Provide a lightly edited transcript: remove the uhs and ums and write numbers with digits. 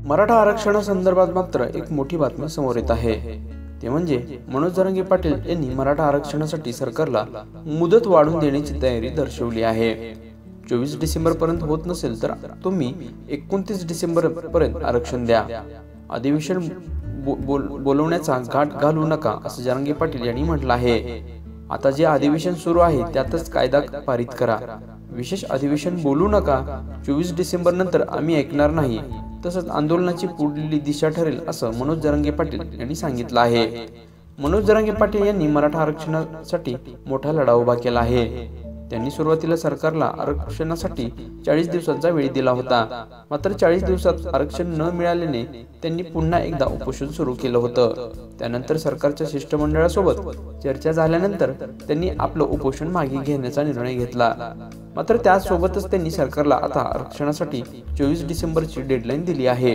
मराठा आरक्षणासंदर्भात मात्र एक मोठी बातमी समोर येत आहे। ते म्हणजे मनोज जरांगे पाटील यांनी मराठा आरक्षणासाठी सरकारला मुदत वाढवून देण्याची तयारी दर्शवली आहे। 24 डिसेंबर पर्यंत होत नसेल तर तुम्ही 29 डिसेंबर पर्यंत आरक्षण द्या। अधिवेशन बोलवण्याचा घाट घालू नका असं जरांगे पाटील यांनी म्हटलं आहे। आता जे अधिवेशन सुरू आहे त्यातच कायदा पारित करा, विशेष अधिवेशन बोलू नका। 24 डिसेंबर नंतर आम्ही ऐकणार नाही, तसंच आंदोलनाची पुढील दिशा ठरेल असं मनोज जरांगे पाटील यांनी सांगितलं आहे। मनोज जरांगे पाटील यांनी मराठा आरक्षणासाठी मोठा लढा उभा केला आहे। त्यांनी सुरुवातीला सरकारला आरक्षणासाठी 40 दिवसांचा वेळ दिला होता, मात्र 40 दिवसात आरक्षण न मिळाल्याने त्यांनी पुन्हा एकदा उपोषण सुरू केलं होतं। त्यानंतर सरकारच्या शिष्टमंडळासोबत चर्चा झाल्यानंतर त्यांनी आपलं उपोषण मागे घेण्याचा निर्णय घेतला। मात्र त्यासोबतच त्यांनी सरकारला आता आरक्षणासाठी 24 डिसेंबरची डेडलाईन दिली आहे।